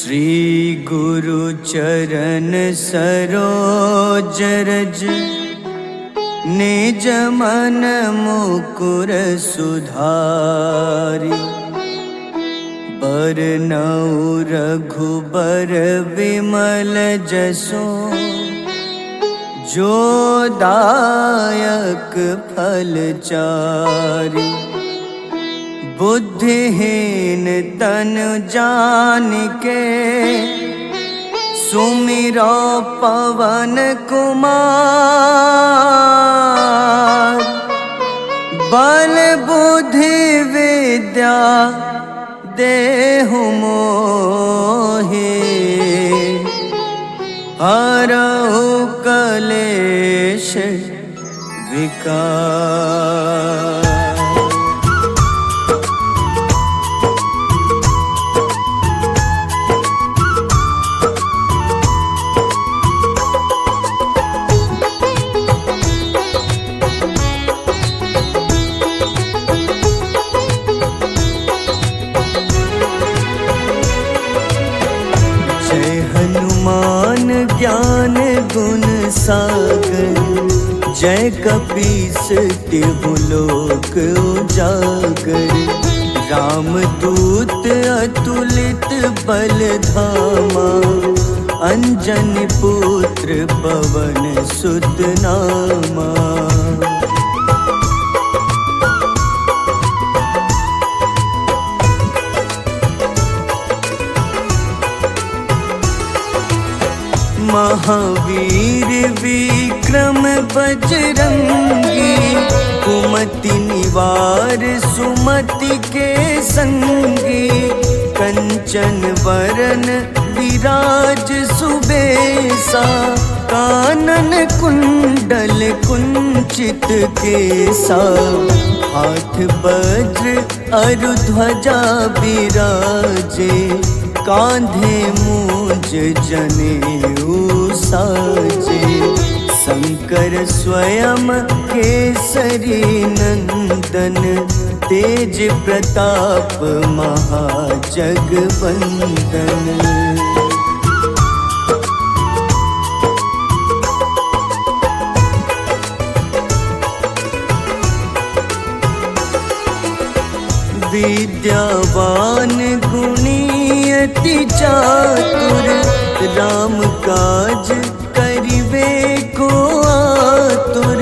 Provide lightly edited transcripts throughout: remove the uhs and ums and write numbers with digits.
श्री गुरु चरण सरोज रज निज मन मुकुर सुधारि। बरनउँ रघुबर विमल जसो जो दायक फल चारि। बुद्धिहीन तन जानिके सुमिरो पवन कुमार। बल बुद्धि विद्या देहु मोहि हरहु कलेश विकार। हनुमान ज्ञान गुण सागर जय कपीस तिहु लोक उजागर। रामदूत अतुलित बल धामा अंजनी पुत्र पवन सुत नामा। महावीर विक्रम बजरंगी कुमति निवार सुमति के संगी। कंचन वरन विराज सुबेसा कानन कुंडल कुंचित केसा। हाथ वज्र अरु ध्वजा बिराजे कांधे मूंज जनेऊ साजे। शंकर स्वयं केसरी नंदन तेज प्रताप महाजगवंदन। विद्यावान गुणी अति चातुर राम काज करिबे को आतुर।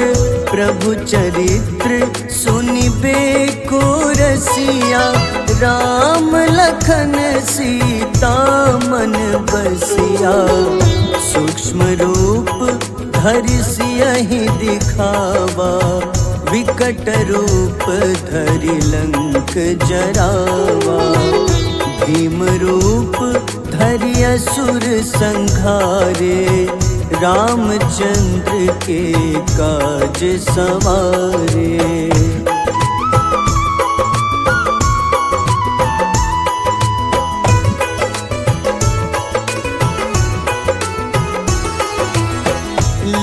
प्रभु चरित्र सुनिबे को रसिया राम लखन सीता मन बसिया। सूक्ष्म रूप धरि सियहि दिखावा विकट रूप धरि लंक जरावा। भीम रूप धरि असुर संहारे रामचंद्र के काज सवारे।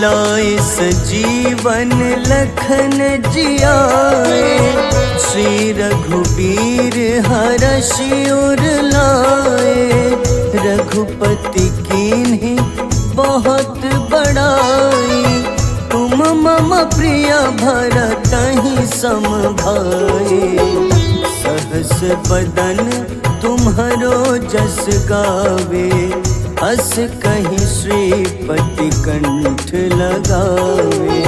लाए सजीवन लखन जियाए श्री रघुबीर हरषि उर लाए। रघुपति कीन्ही बहुत बड़ाई तुम मम प्रिय भरतहि सम भाई। सहस बदन तुम्हरो जस गावे अस कहीं श्रीपति कंठ लगावे।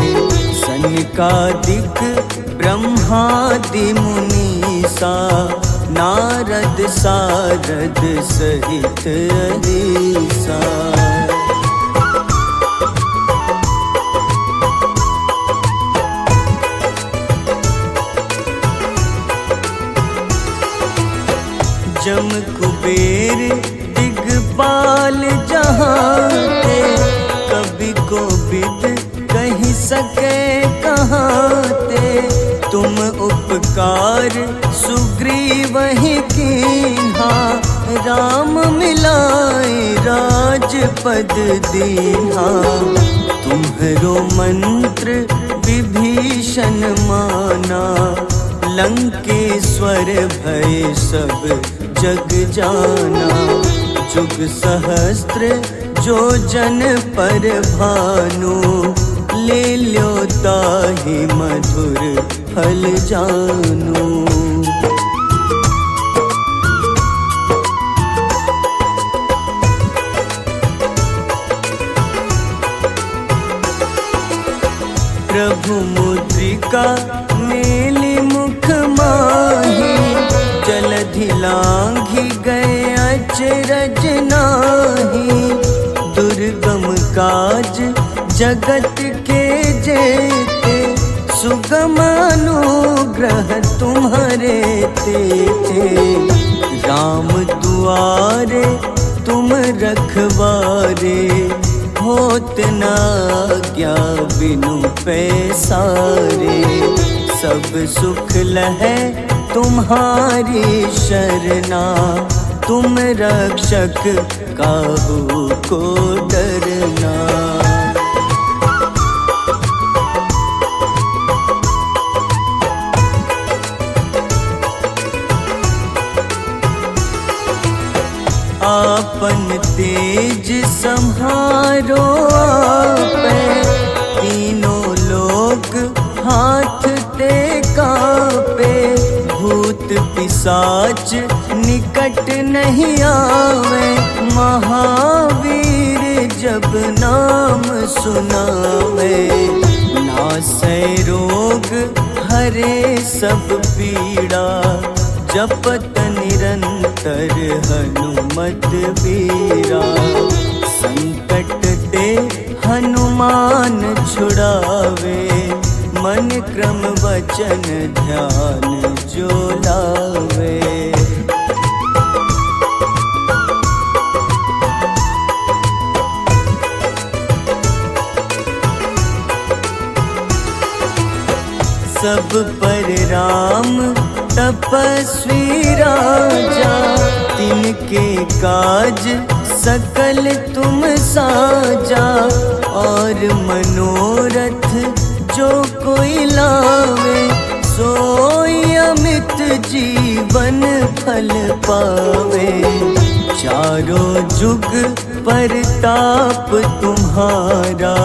सनकादिक ब्रह्मादि मुनीसा नारद सारद सहित अहिसा। जम कुबेर दिगपाल जहाते कवि कोविद कहीं सके कहाते। तुम उपकार सुग्रीवहि कीन्हा राम मिलाए राजपद दीन्हा। तुम्हरो मंत्र विभीषण माना लंकेश्वर भय सब जग जाना। जुग सहस्त्र जो जन पर भानु, ले ल्यो ताहि मधुर फल जानु। प्रभु मुद्रिका मेली मुख माही, जलधि लांघि गए अचरज नाही। दुर्गम काज जगत के जेते, सुगम अनुग्रह तुम्हारे तेते। राम दुआरे तुम रखवारे, होत न आज्ञा बिनु पैसारे। सब सुख लहै तुम्हारी शरणा, तुम रक्षक काहू को डरना। आपन तेज सम्हारो आपै, तीनों लोक हाथ ते कापे। भूत पिशाच निकट नहीं आवे, महावीर जब नाम सुनावे। नासै रोग हरे सब पीड़ा, जपत निरंतर हनुमत बीरा। संकट ते हनुमान छुड़ावे, मन क्रम वचन ध्यान जो लावे। सब पर राम तपस्वी राजा, तिनके काज सकल तुम साजा। और मनोरथ जो कोई लावे, सोई अमित जीवन फल पावे। चारों जुग परताप तुम्हारा,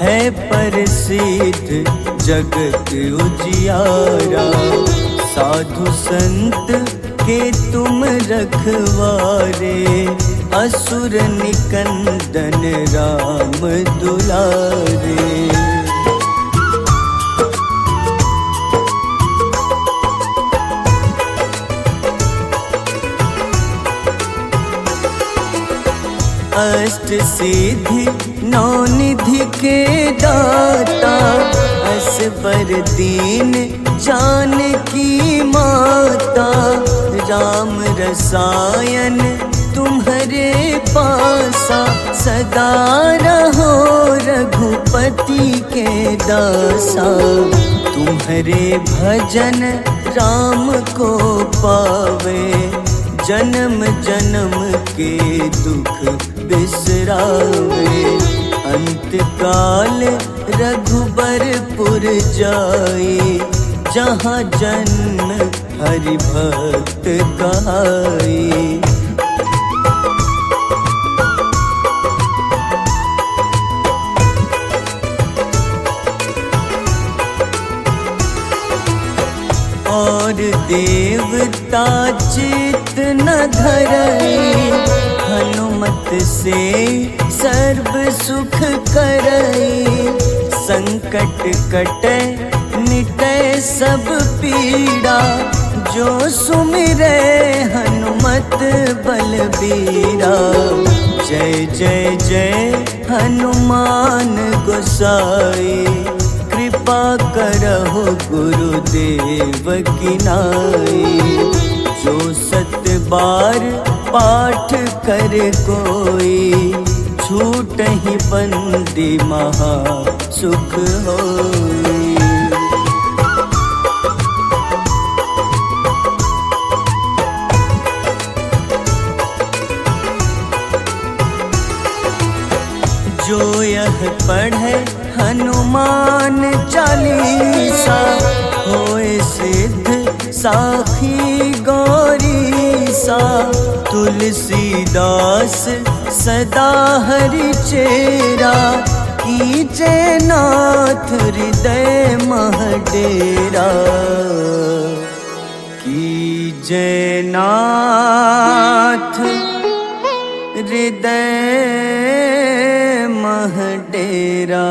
है प्रसिद्ध जगत उजियारा। साधु संत के तुम रखवारे, असुर निकंदन राम दुलारे। अष्ट सिद्धि नौ निधि के दाता, असबर दीन जानकी माता। राम रसायन तुम्हारे पासा, सदा रहो रघुपति के दासा। तुम्हारे भजन राम को पावे, जन्म जन्म के दुख बिसरावे। अंत काल रघुबरपुर जाई, जहाँ जन्म हरि भक्त कहाई। और देवता चित न धरई, हनुमत से सर्व सुख करई। संकट कटे मिटे सब पीड़ा, जो सुमिरे हनुमत बलबीरा। जय जय जय हनुमान गोसाई, कृपा करहु गुरुदेव की नाई। जो सत बार पाठ करे कोई, छूटहि बंदी महा सुख होई। जो यह पढ़े हनुमान चालीसा, होए सिद्ध साखी गौरी सा तुलसीदास सदा हरि चेरा, कीजे नाथ हृदय मह डेरा, कीजे नाथ हृदय मह डेरा।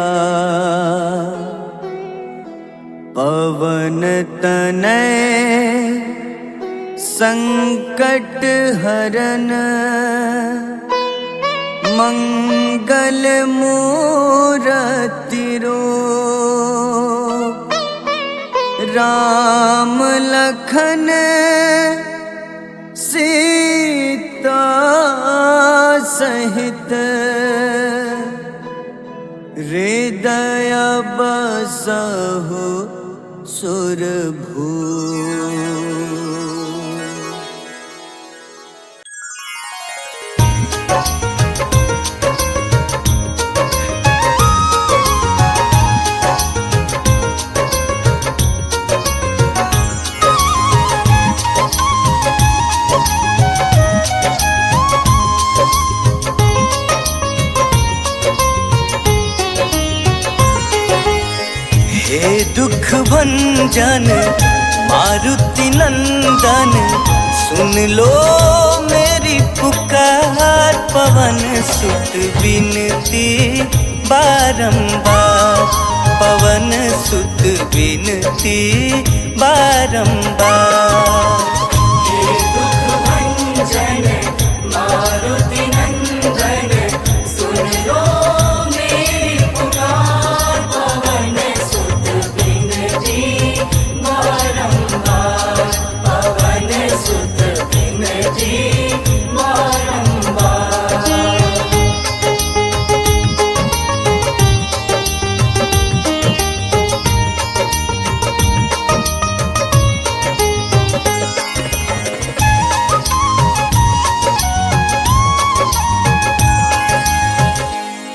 पवन तनय संकट हरन, मंगल मूरति रूप, राम लखन सीता सहित, हृदय बसहु सुरभूप। हे दुख भंजन मारुति नंदन, सुन लो मेरी पुकार। पवन सुत बिनती बारंबार, पवन सुत बिनती बारंबार। हे दुख भंजन मारुति नंदन, सुन लो मेरी पुकार। पवन सुत बिनती बारंबार, पवन सुत बिनती बारंबार।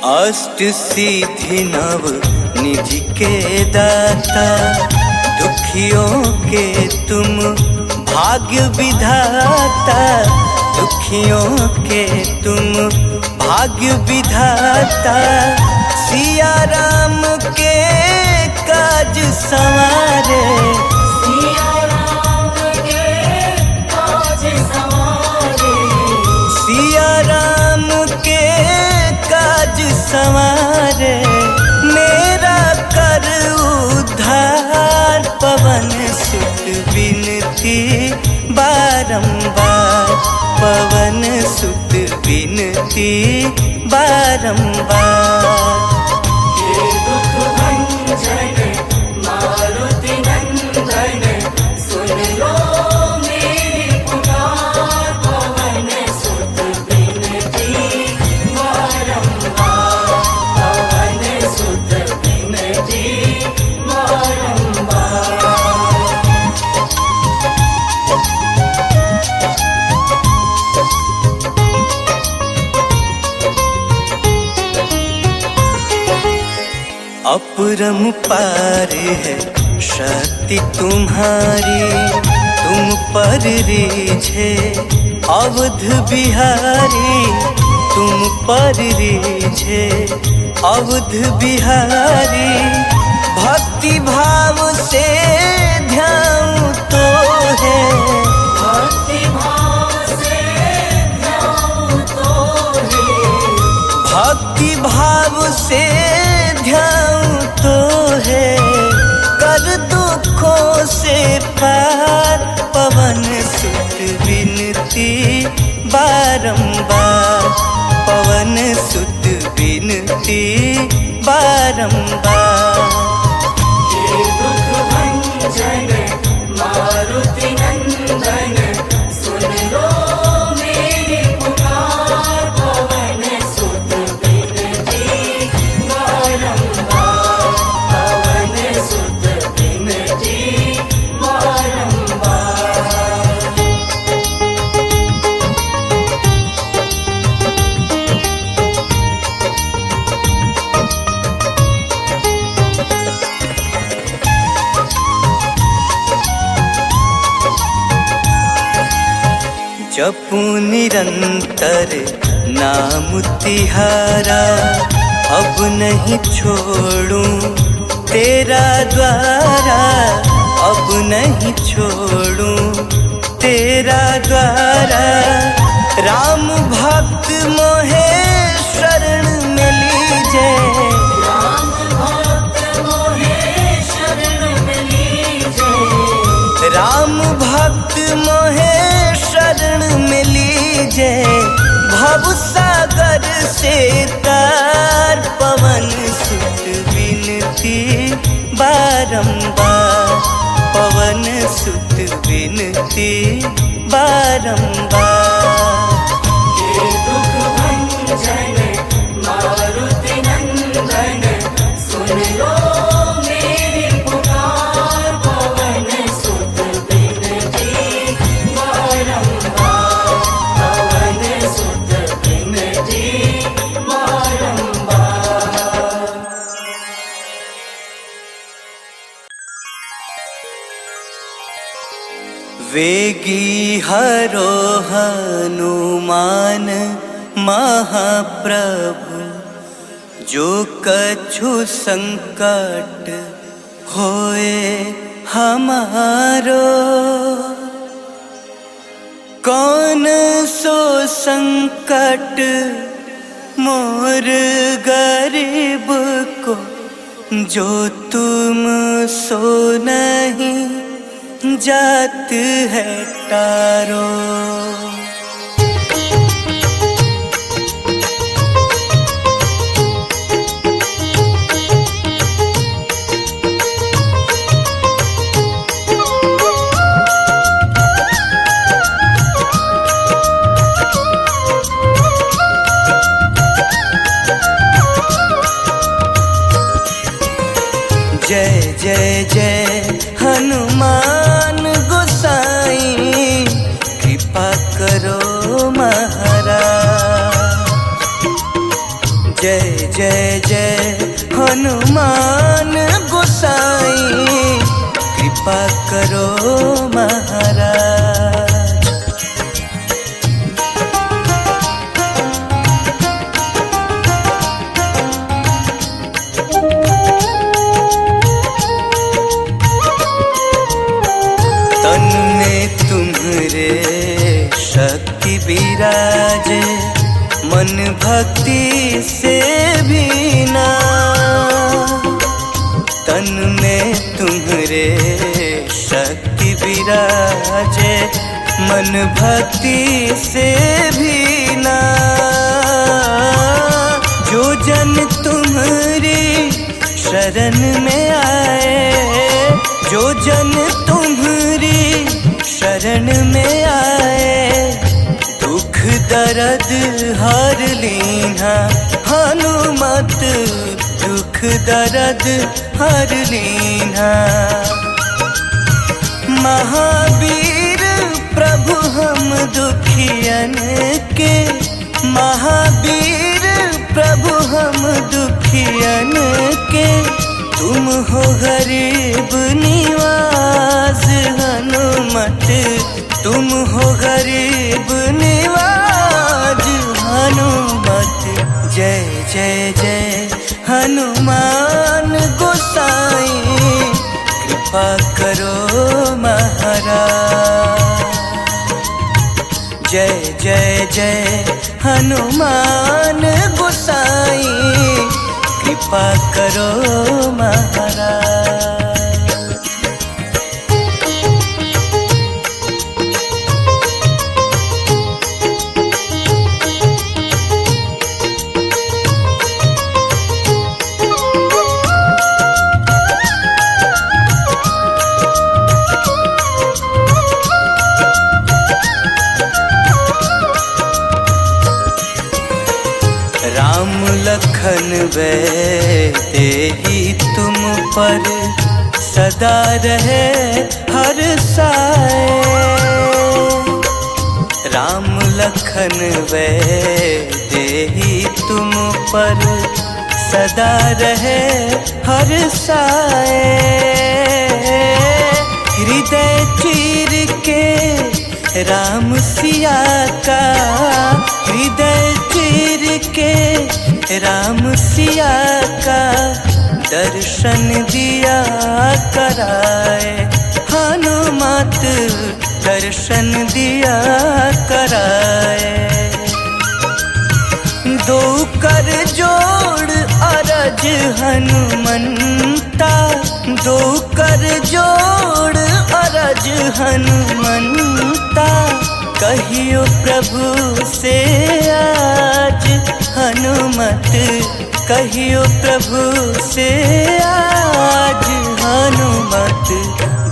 अष्ट सिद्धि नव निधि के दाता, दुखियों के तुम भाग्य विधाता, दुखियों के तुम भाग्य विधाता। सिया राम के काज संवारे, सिया राम के काज संवारे, सिया राम के काज संवारे। मेरा कर उद्धार, पवन सुत बिनती बारंबार, पवन सुत बिनती बारंबार। हे दुख भंजन मारुति नंदन, सुन लो मेरी पुकार। पवन सुत बिनती बारंबार, पवन सुत बिनती बारंबार। अपरंपार है शक्ति तुम्हारी, तुम पर रीझे अवध बिहारी, तुम पर रीझे अवध बिहारी। भक्ति भाव से ध्यान तो है, भक्ति भाव से ध्यान तो है, भक्ति भाव से ध्यान तो है। कर दुखों से पार, पवन सुत बिनती बारंबार, पवन सुत बिनती बारंबार। हे दुख भंजन मारुति नंदन, सुन लो मेरी पुकार। पवन सुत बिनती बारंबार, पवन सुत बिनती बारंबार। जपू निरंतर नाम तिहारा, अब नहीं छोड़ूं तेरा द्वारा, अब नहीं छोड़ूं तेरा द्वारा। राम भक्त मोहे शरण में लीजे, राम भक्त मोहे शरण में लीजे, राम भक्त मोहे शरण में लीजे। भव सागर से तार पवन सुत विनती बारंबार, पवन सुत विनती बारंबार। हे दुख भंजन मारुति नंदन, सुन लो मेरी पुकार, पवन सुत विनती बारंबार, पवन सुत विनती बारंबार। वेगी हरो हनुमान महाप्रभु, जो कछु संकट होए हमारो। कौन सो संकट मोर गरीब को, जो तुम सो नहीं जात है तारो। जय जय जय हनुमान गोसाई, कृपा करो महाराज। जय जय जय हनुमान गोसाई, कृपा करो महाराज। तन में तुम्हारे शक्ति विराजे, मन भक्ति से भीना। तन में तुम्हारे शक्ति विराजे, मन भक्ति से भीना। जो जन तुम्हारी शरण में आए, जो जन तुम्हारी शरण में आए, दुख दर्द हर लीना। हनुमत दुख दर्द हर लीना। महावीर प्रभु हम दुखियन के, महावीर प्रभु हम दुखियन के। तुम हो गरीब निवास हनुमत, तुम हो गरीब निवाज हनुमत। जय जय जय हनुमान गोसाई, कृपा करो महाराज। जय जय जय हनुमान गोसाई, कृपा करो महाराज। राम लखन तेहि तुम पर सदा रहे हर साए। राम लखन तेहि तुम पर सदा रहे हर साए। हृदय चीर के राम सिया का हृदय चीर के राम सिया का दर्शन दिया कराए, हनुमत दर्शन दिया कराए। दो कर जोड़ अरज हनुमंता, दो कर जोड़ अरज हनुमंता, कहियो प्रभु से आज हनुमत, कहियो प्रभु से आज हनुमत।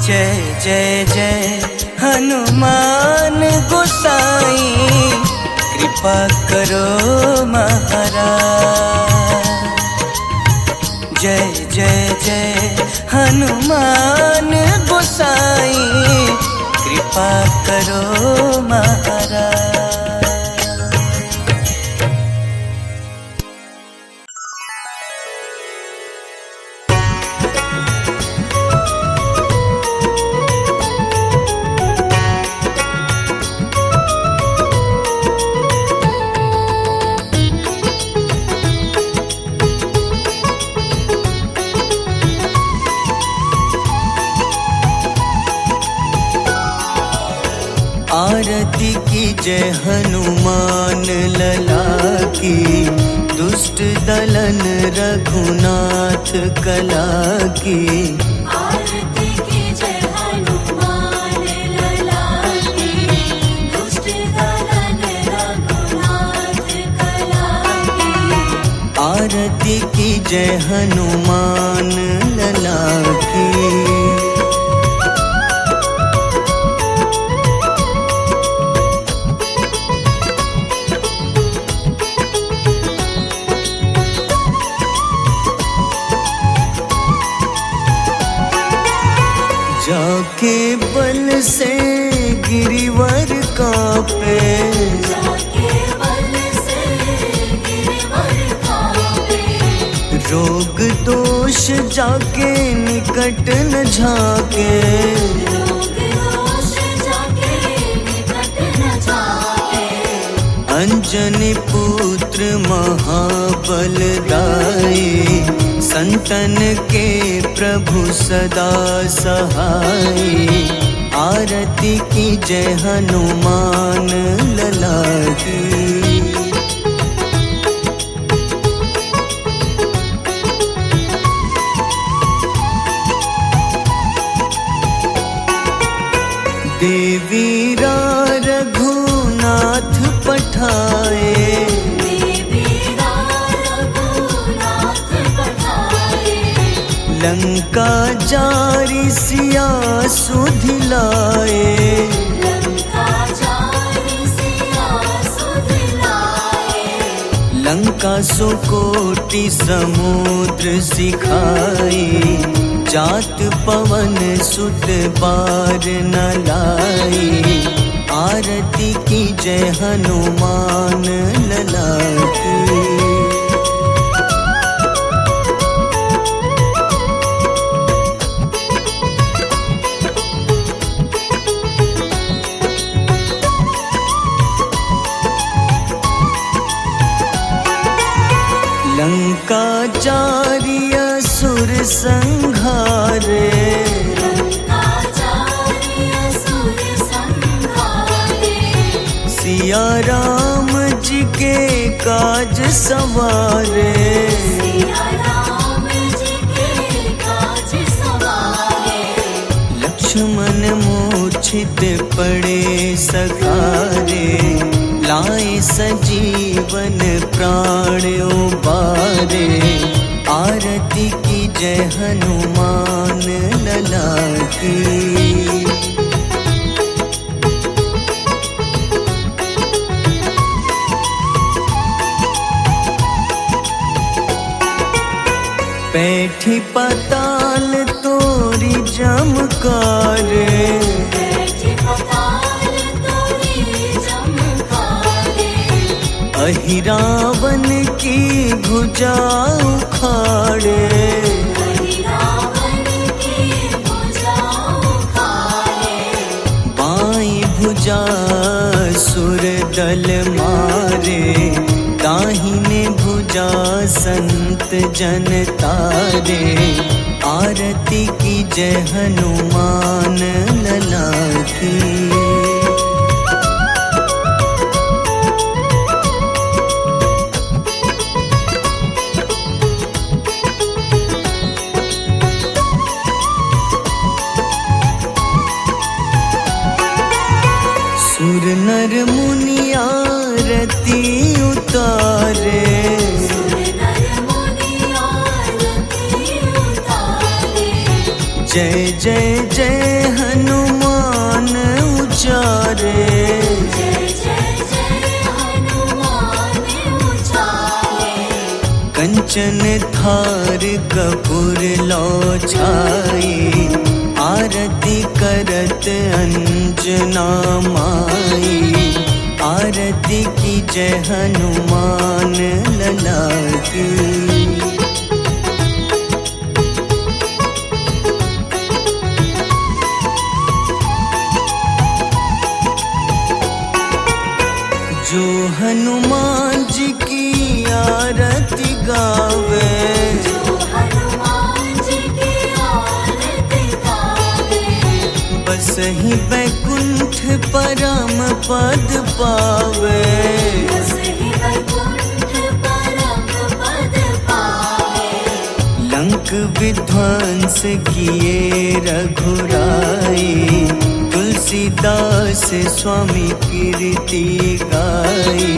जय जय जय हनुमान गोसाई, कृपा करो महाराज। जय जय जय हनुमान गोसाई, कृपा करो महाराज। आरती की जय हनुमान लला की, दुष्ट दलन रघुनाथ कला की। आरती की जय हनुमान लला की, दुष्ट दलन रघुनाथ कला की। आरती की जय हनुमान लला की। जाके बल से गिरिवर कांपे, जाके बल से गिरिवर कांपे। रोग दोष जाके निकट न झाके, रोग दोष जाके निकट न झाके। अंजनी पुत्र महाबल दाई, संतन के प्रभु सदा सहाय। आरती की जय हनुमान लला की। देवीरा रघुनाथ पठाए, देवीरा रघुनाथ पठाए। लंका जारी सिया सुधिलाए, लंका जारी सिया सुधिलाए। लंका सुकोटि समुद्र सिखाई, जात पवन सुत बार न लाई। आरती की जय हनुमान लला की। लंका जारी असुर संहारे, लंका जारी असुर संहारे। सिया राम जी के काज सवारे, सिया राम जी के काज सवारे। लक्ष्मण मूर्छित पड़े सखारे, लाए सजीवन प्राण उबारे। आरती की जय हनुमान लला की। बैठी पाताल तोरी जमकारे, बैठी पाताल तोरी जमकारे। अहिरावन की भुजा उखाड़े, अहिरावन की भुजा उखाड़े। बाईं भुजा भुजा सुर दल मारे, दाहिने भुजा संत जन तारे। आरती की जय हनुमान लला की। सुर नर मुनि आरती उतारे, जय जय जय हनुमान उचारे। कंचन थार कपूर लो छाई, आरती करत अंजना माई। आरती की जय हनुमान लला की। जो हनुमान जी की आरती गावे, बस ही बैकुंठ परम पद पावे। लंक विध्वंस किए रघुराई, तुलसीदास स्वामी कीर्ति गाई।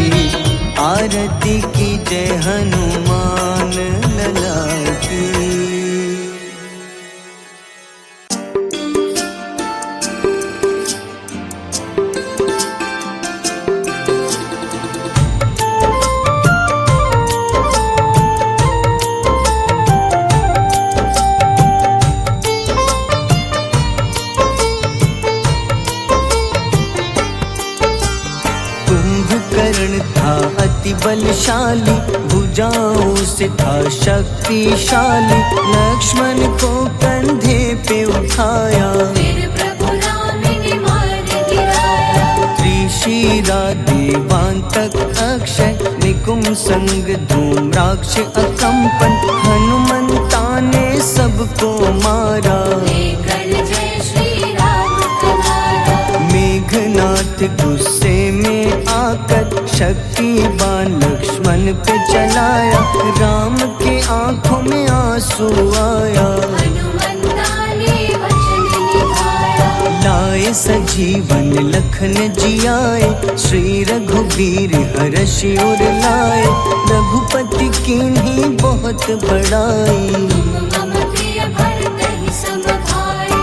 आरती की जय हनुमान लला की। था अति बलशाली, भुजाओं से था शक्तिशाली। लक्ष्मण को कंधे पे उठाया, फिर प्रभु राम ने मार गिराया। त्रिशिरा देवांतक अक्षय, निकुंभ संग धूम्राक्ष अकंपन। हनुमंता ने सबको मारा, जय श्री राम कनारा। मेघनाथ गुस्से में आकर शक्तिवान लक्ष्मण पे चलाया। राम के आंखों में आंसू आया, हनुमंता ने वचन निभाया। लाए सजीवन लखन जियाए, श्री रघुबीर हर्षि उर लाए। रघुपति कीन्ही बहुत बड़ाई, मम प्रिय भरत ही सम भाई।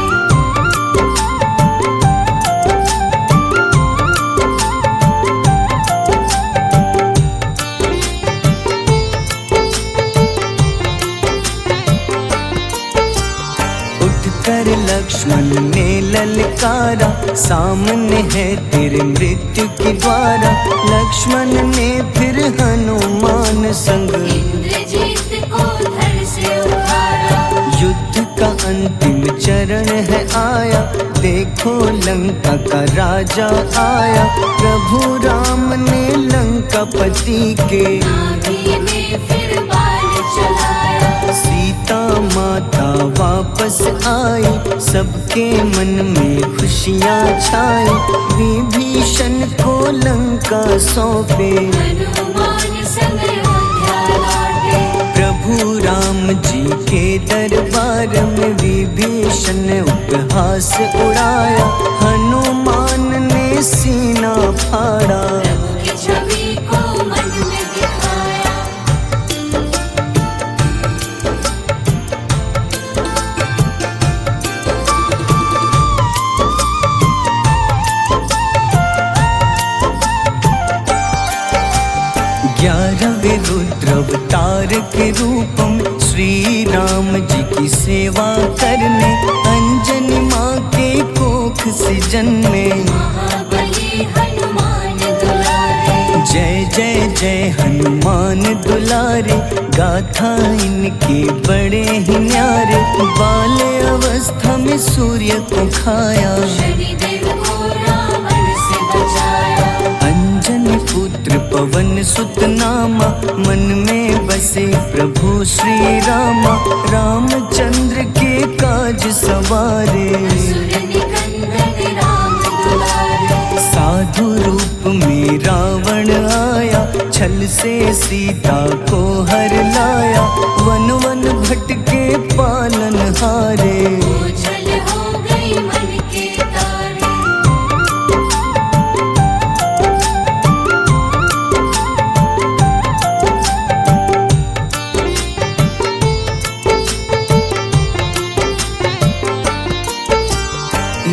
कर लक्ष्मण ने ललकारा, सामने है तेरे मृत्यु की द्वारा। लक्ष्मण ने फिर हनुमान संग इंद्रजीत को धड़ से उतारा। युद्ध का अंतिम चरण है आया, देखो लंका का राजा आया। प्रभु राम ने लंकापति के नाभि में फिर बाण चलाया। सीता माता वापस आई, सबके मन में खुशियाँ छाई। विभीषण को लंका सौंपे, हनुमान संग अयोध्या लौटे। प्रभु राम जी के दरबार में विभीषण उपहास उड़ाया। हनुमान ने सीना फाड़ा, प्रभु की छवि को मन में दिखाया। ग्यारहवें रुद्र अवतार के रूपम, श्री राम जी की सेवा करने। अंजनी माँ के कोख से जन्मे, महाबली हनुमान दुलारे। जय जय जय हनुमान दुलारे। गाथा इनके बड़े ही न्यारे, बाल्य अवस्था में सूर्य को खाया। शनिदेव को रावण से पवन सुत नामा, मन में बसे प्रभु श्री रामा। रामचंद्र के काज सवारे, असुर निकंदन राम दुलारे। साधु रूप में रावण आया, छल से सीता को हर लाया। वन वन भटके पालन हारे, ओझल हो गई मन के तारे।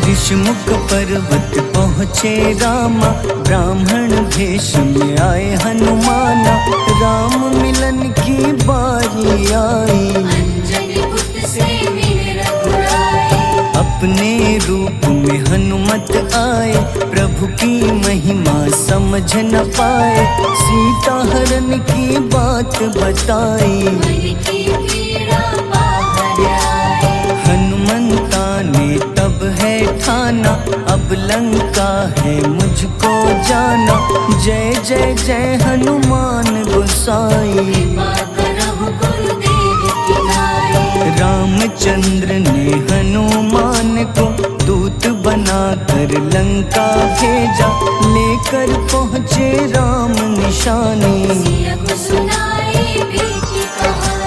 ऋषिमुख पर्वत पहुँचे रामा, ब्राह्मण भेष में आए हनुमाना। राम मिलन की बारी आई, अंजनी पुत्र से मिले रघुराई। अपने रूप में हनुमत आए, प्रभु की महिमा समझ न पाए। सीता हरण की बात बताई, मन की पीड़ा बाहर आए। हनुमंता ने तब है ठाना, अब लंका है मुझको जाना। जय जय जय हनुमान गोसाई, कृपा करहु गुरुदेव की नाई। रामचंद्र ने हनुमान को दूत बनाकर लंका भेजा। लेकर पहुँचे राम निशानी, सिया को सुनाई बीती कहानी।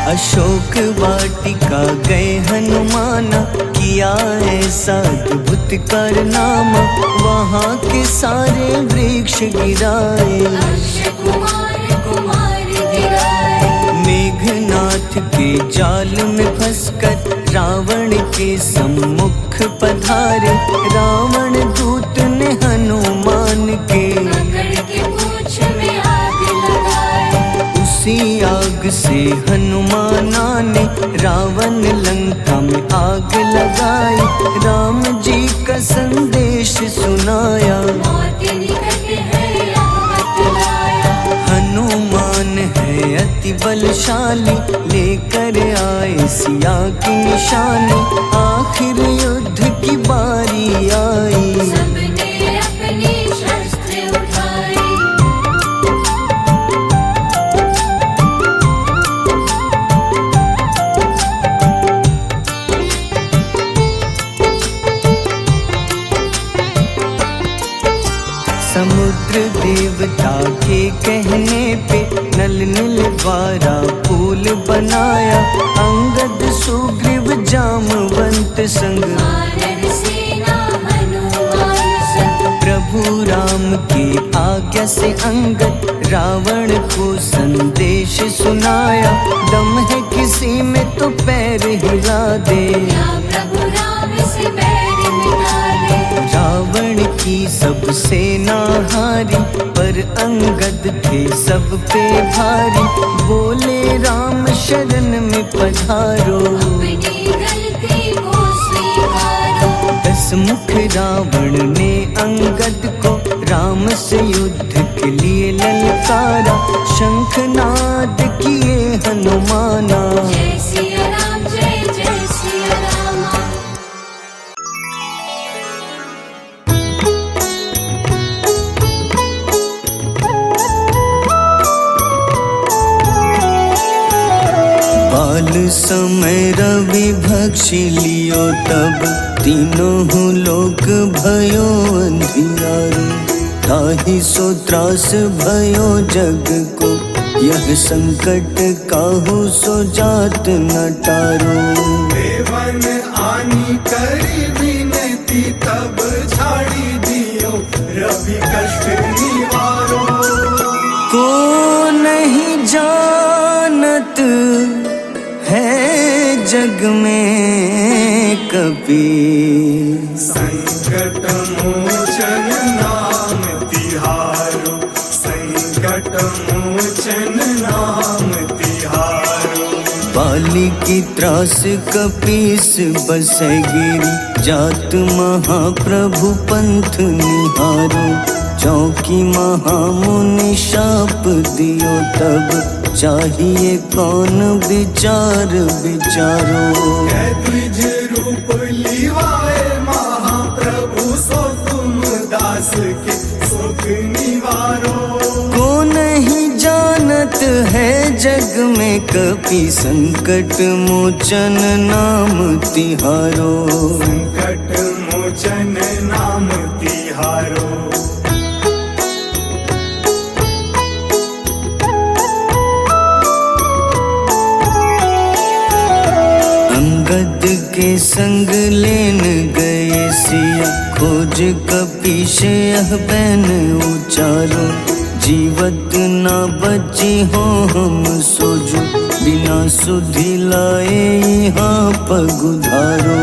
अशोक वाटिका गए हनुमाना, किया ऐसा अद्भुत कारनामा। वहाँ के सारे वृक्ष गिराए, अक्षय कुमार कुमार गिराए। मेघनाथ के जाल में फंसकर रावण के सम्मुख पधारे। रावण दूत ने हनुमान के पकड़ के पूंछ में आग लगाए। उसी आग से हनुमाना ने रावण लंका में आग लगाई। राम जी का संदेश सुनाया, मौत निकट है यह बतलाया। हनुमान है अति बलशाली, लेकर आए सिया की निशानी। आखिर युद्ध की बारी आई, सबने अपनी शस्त्र उठाई। समुद्र देवता के कहने पे नल नील द्वारा पुल बनाया। अंगद सुग्रीव जामवंत संग, वानर सेना हनुमान संग। प्रभु राम की आज्ञा से अंगद रावण को संदेश सुनाया। दम है किसी में तो पैर हिला दे, या प्रभु राम से बैर मिटा दे। रावण की सब सेना हारी, पर अंगद थे सब पे भारी। बोले राम शरण में पधारो, अपनी गलती को स्वीकारो। 10 मुख रावण ने अंगद को राम से युद्ध के लिए ललकारा। शंखनाद किए हनुमाना, जय सिया राम जय जय सिया रामा। बाल समय रवि भक्षी लियो, तब तीनों लोक भयो अंधियारो। ताहि सो त्रास भयो जग को, यह संकट काहू सो जात न टारो। देवन आनी करी विनती, तब झाड़ी दियो रवि कष्ट निवारो। को नहीं जानत है जग में कपी, संकट मोचन नाम तिहारो। संकट मोचन नाम तिहारो। बाली की त्रास कपीस बसै गिरी, जात महाप्रभु पंथ निहारो। क्योंकि महामुनि शाप दियो तब चाहिए कौन विचार विचारो। द्विज रूप लिवाए महाप्रभु सो तुम दास के सुख निवारो। को नहीं जानत है जग में कपि संकट मोचन नाम तिहारो। संकट मोचन नाम तिहारो। अंगद के संग लेन गए सिया खोज कपीश यह बैन उचारो। जीवत ना बची हो हम सोजो बिना सुधि लाए यहाँ पगुधारो।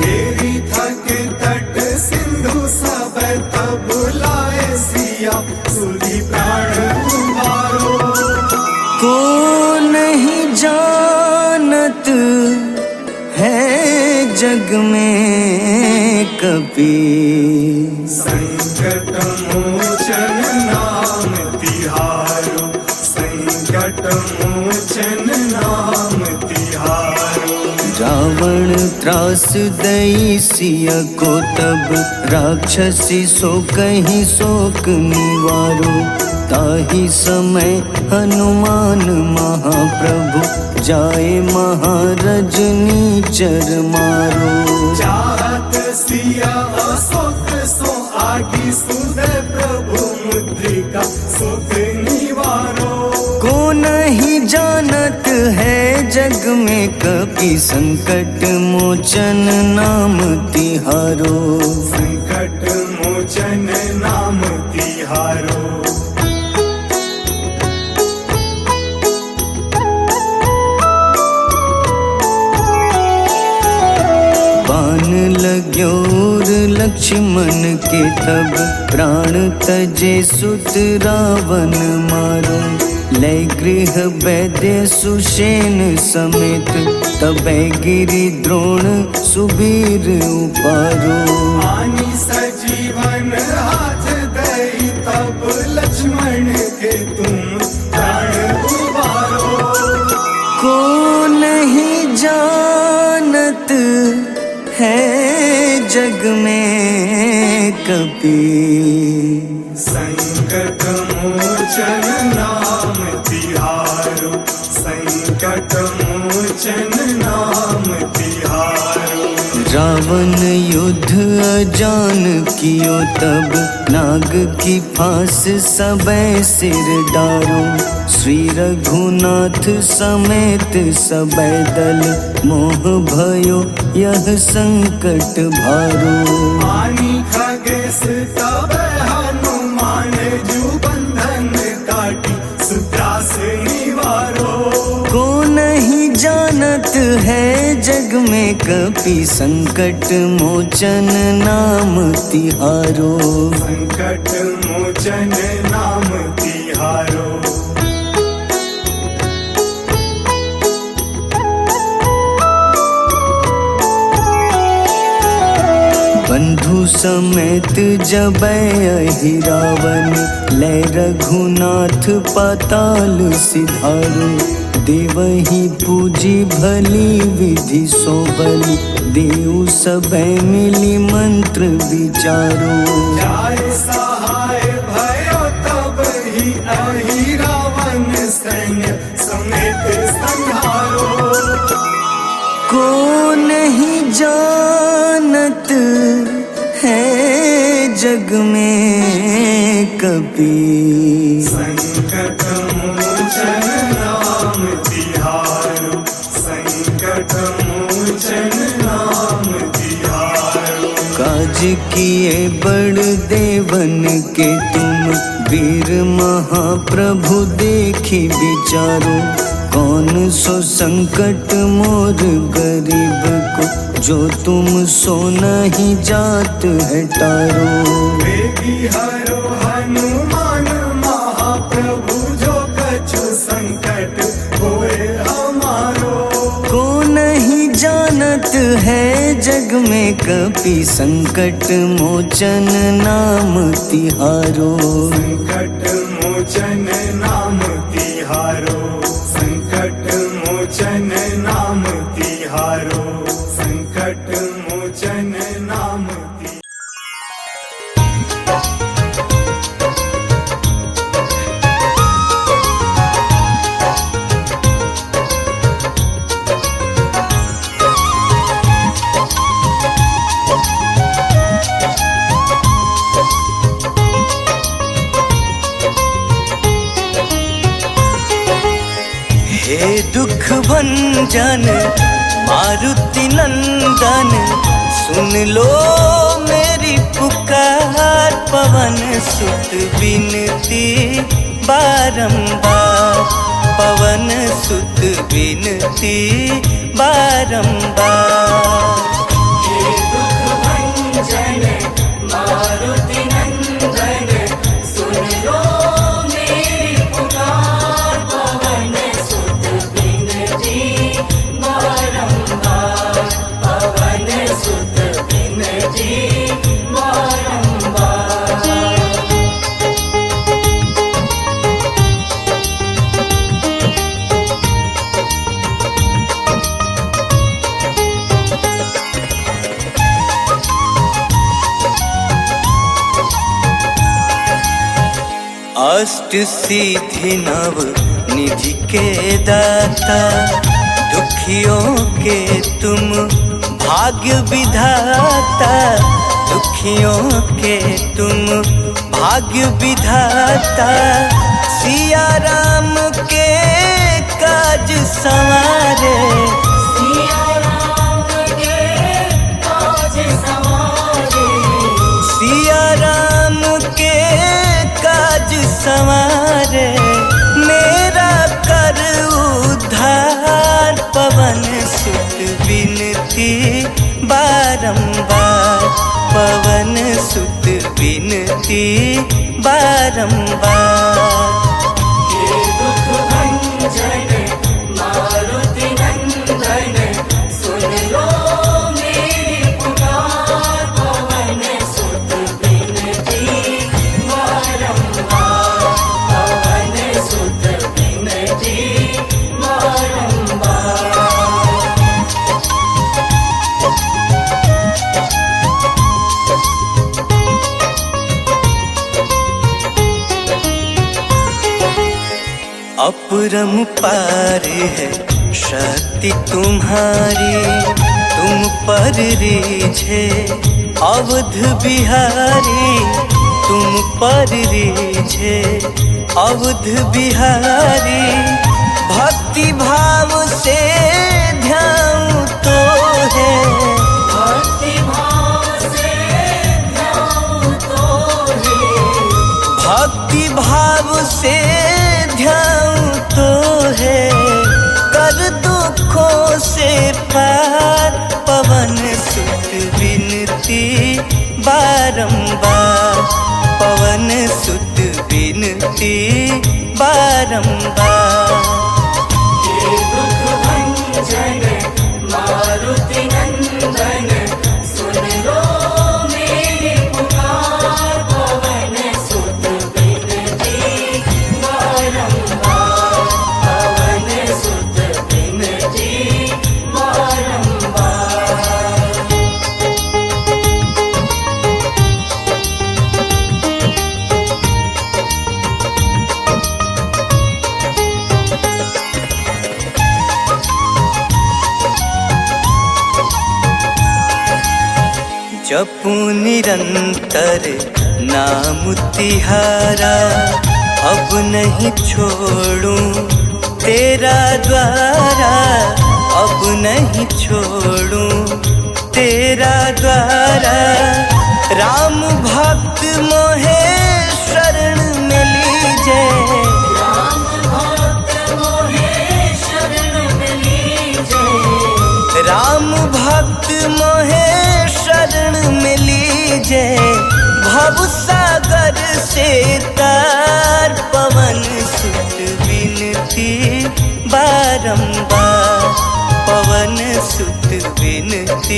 तेरी थक तट सिंधु सब तब लाए सिया सुधि प्राण उबारो। को नहीं जानत है जग में कपि संकट मोचन नाम तिहारो। संकट मोचन नाम तिहारो। रावण त्रास दई सिया को तब राक्षसी सो कहीं शोक निवारो। ताही समय हनुमान महाप्रभु जाए महारजनी चर मारो। चाहत सिया अशोक सो आगी सुदय प्रभु मुद्रिका सुख निवारो। को नहीं जानत है जग में कपि संकट मोचन नाम तिहारो। संकट मोचन नाम तिहारो। बाण लग्योर लक्ष्मण के तब प्राण तजे सुत रावण मारो। लय गृह वैद्य सुषेण समेत तबै गिरि द्रोण सुबीर उपारो। आनी सजीवन हाथ दई तब लक्ष्मण के तुम प्राण उबारो। को नहीं जानत है जग में कपि संकट मोचन नाम तिहारो। संकट मोचन नाम तिहारो। रावण युद्ध अजान कियो तब नाग की फांस सबै सिर डारो। श्री रघुनाथ समेत सबै दल मोह भयो यह संकट भारो। आनी खगेश तब हनुमान जू बंधन काटी सुत्रास निवारो। को नहीं जानत है जग में कपि संकट मोचन नाम तिहारो। संकट मोचन नाम तिहारो। बंधु समेत जबै अहि रावण लय रघुनाथ पाताल सिधारो। देवही पूजी भली विधि सो बलि देव सबै मिली मंत्र विचारो। जाय सहाय भयो तब ही अहि रावण सैन्य समेत संहारो। को नहीं जानत है जग में कपि संकट मोचन नाम तिहारो। संकट मोचन नाम तिहारो। काज किए बड़ देवन के तुम वीर महाप्रभु देखी विचारो। कौन सो संकट मोर गरीब को जो तुम सो नहीं जात है टारो। वेगी हरो हनुमान महाप्रभु जो कछु संकट होए हमारो। को नहीं जानत है जग में कपि संकट मोचन नाम तिहारो। संकट मोचन नाम तिहारो, संकट मोचन नाम तिहारो, संकट मोचन नाम तिहारो। हे दुख भंजन मारुति नंदन, सुन लो मेरी पुकार। पवन सुत बिनती बारंबार, पवन सुत बिनती बारंबार। हे दुख भंजन मारुति नंदन, सुन लो मेरी पुकार। पवन सुत बिनती बारंबार, पवन सुत बिनती बारंबार। अष्ट सिद्धि नव निधि के दाता, दुखियों के तुम भाग्य विधाता। दुखियों के तुम भाग्य विधाता, सिया राम के काज संवारे। सिया राम के काज संवारे, सिया राम के काज संवारे, मेरा कर उद्धार। पवन सुत बिनती बारंबार, पवन सुत बिनती बारंबार। हे दुख भंजन मारुति नंदन, सुन लो मेरी पुकार। पवन सुत बिनती बारंबार, पवन सुत बिनती बारंबार। अपरंपार है शक्ति तुम्हारी, तुम पर रीझे अवध बिहारी। तुम पर रीझे अवध बिहारी, भक्ति भाव से ध्यान तो है। भक्ति भाव से ध्यान तो है, भक्ति भाव से ध्यान तो है, कर दुखों से पार। पवन सुत बिनती बारंबार, पवन सुत बिनती बारंबार। हे दुख भंजन मारुति नंदन, सुन लो मेरी पुकार। पवन सुत बिनती बारंबार, पवन सुत बिनती बारंबार। जपू निरंतर नाम तिहारा, अब नहीं छोड़ूं तेरा द्वारा। अब नहीं छोड़ूं तेरा द्वारा, राम भक्त मोहे शरण में लीजे। राम भक्त मोहे शरण में लीजे, राम भक्त मोहे शरण में लीजे। भव सागर से तार, पवन सुत बिनती बारंबार, पवन सुत बिनती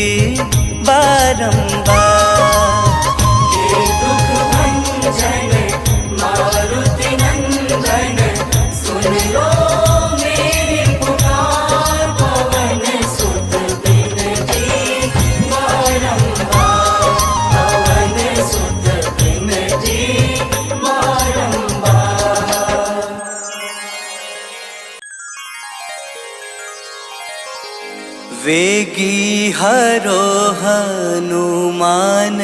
वेगी हरो हनुमान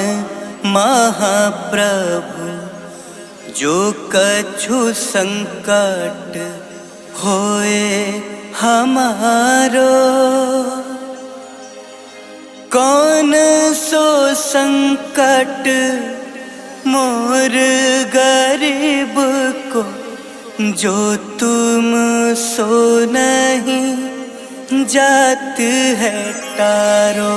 महाप्रभु, जो कछु संकट होए हमारो। कौन सो संकट मोर गरीब को, जो तुम सो नहीं जात है तारो।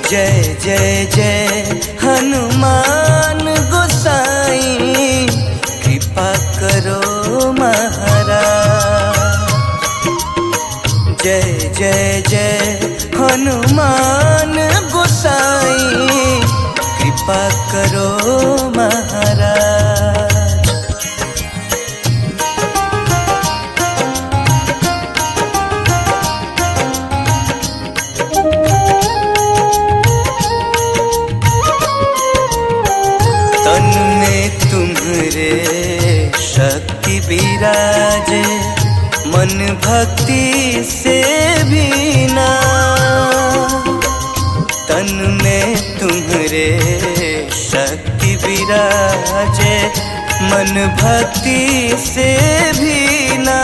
जय जय जय हनुमान गोसाई, कृपा करो महाराज। जय जय जय हनुमान गोसाई, कृपा करो महाराज। तन में तुम्हारे शक्ति विराजे, मन भक्ति से भी ना। तन में तुम्हारे शक्ति विराजे, मन भक्ति से भी ना।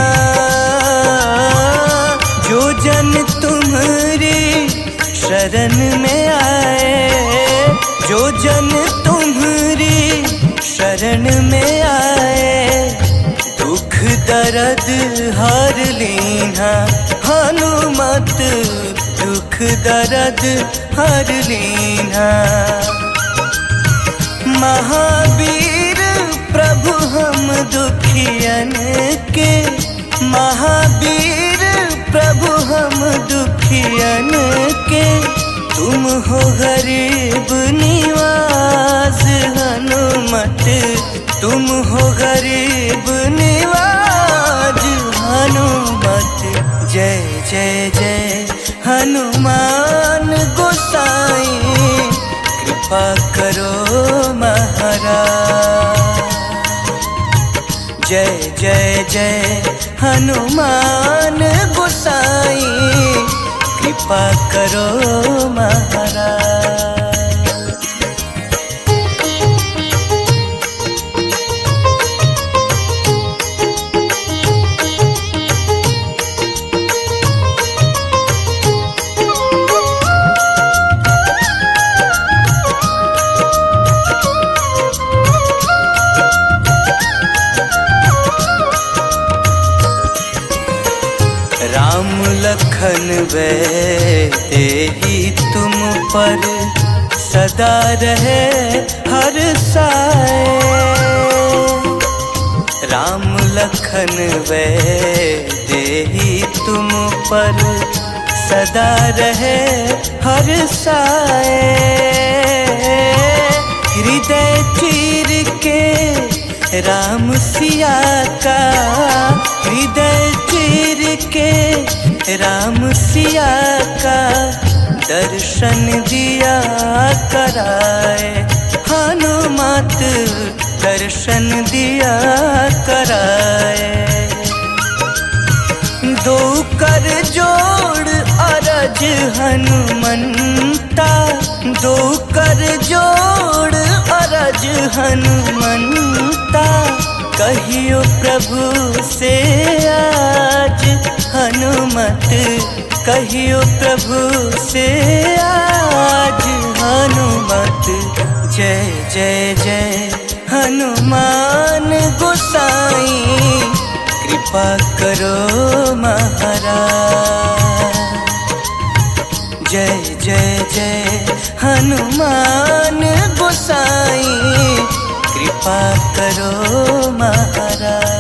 जो जन तुम्हारी शरण में आए, जो जन तुम्हारी शरण में आए, दुख दर्द हर लीना हनुमत, दुख दर्द हर लीना। महावीर प्रभु हम दुखियन के, महावीर प्रभु हम दुखियन के, तुम हो गरीब निवास हनुमत, तुम हो गरीब निवास हनुमत। जय जय जय हनुमान गोसाई, कृपा करो महाराज। जय जय जय हनुमान गोसाई, कृपा करो महाराज। राम लखन वे तेहि तुम पर, सदा रहे हर साए। राम लखन वे तेहि तुम पर, सदा रहे हर साए। हृदय चीर के राम सिया का, हृदय चीर के राम सिया का, दर्शन दिया कराए हनुमत, दर्शन दिया कराए। दो कर जोड़ अरज हनुमंता, दो कर जोड़ अरज हनुमंता, कहियो प्रभु से आज हनुमत, कहियो प्रभु से आज हनुमत। जय जय जय हनुमान गोसाई, कृपा करो महाराज। जय जय जय हनुमान गोसाई, कृपा करो महाराज।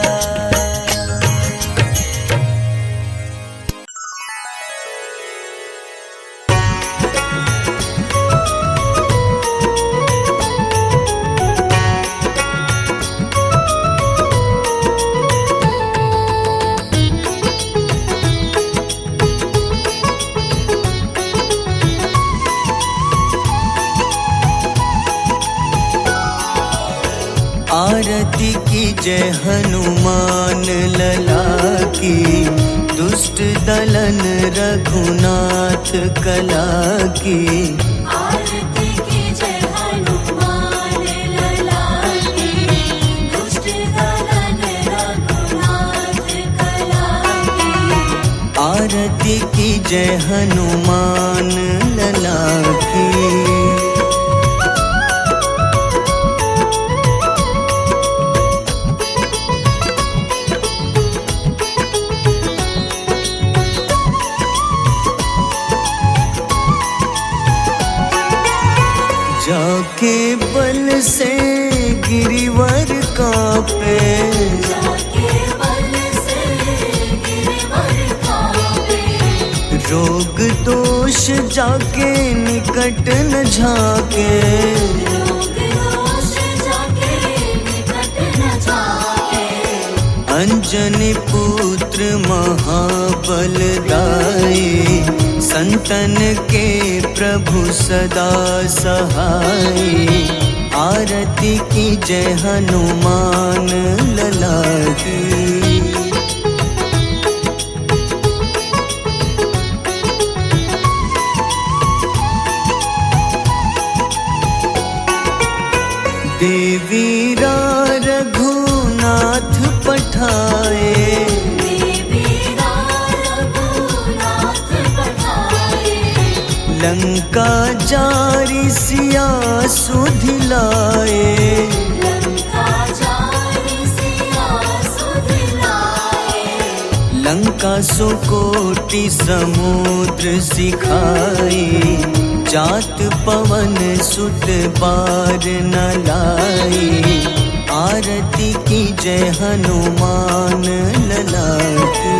आरती की जय हनुमान लला की, दुष्ट दलन रघुनाथ कला की। आरती की जय हनुमान लला की, दुष्ट दलन रघुनाथ कला की। आरती की जय हनुमान लला की। जाके बल से गिरिवर कांपे, जाके बल से गिरवर कांपे। रोग दोष जाके निकट न झाके। रोग दोष जाके निकट न जाके। अंजनी पुत्र महाबलदाई, संतन के प्रभु सदा सहाय। आरती की जय हनुमान लला की। देवीरा रघुनाथ पठाए, देवीरा रघुनाथ पठाए। लंका जारी सिया सुधिलाए। लंका जारी सिया सुधिलाए। लंका सुकोटि समुद्र सिखाए, जात पवन सुत बार न लाए। आरती की जय हनुमान लला की।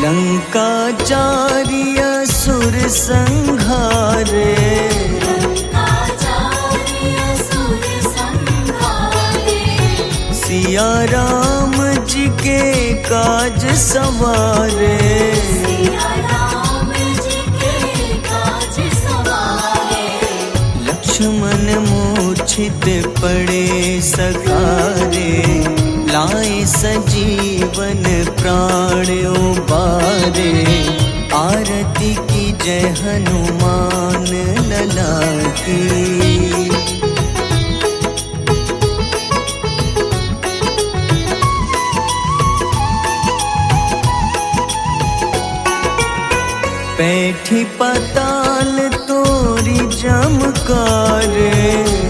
लंका जारी असुर संहारे, लंका जारी असुर संहारे। सिया राम जी के काज सवारे। सिया राम जी के काज सवारे। लक्ष्मण मूर्छित पड़े सखारे, लाए सजीवन प्राण उबारे। आरती की जय हनुमान लला की। बैठी पताल तोरी जमकारे,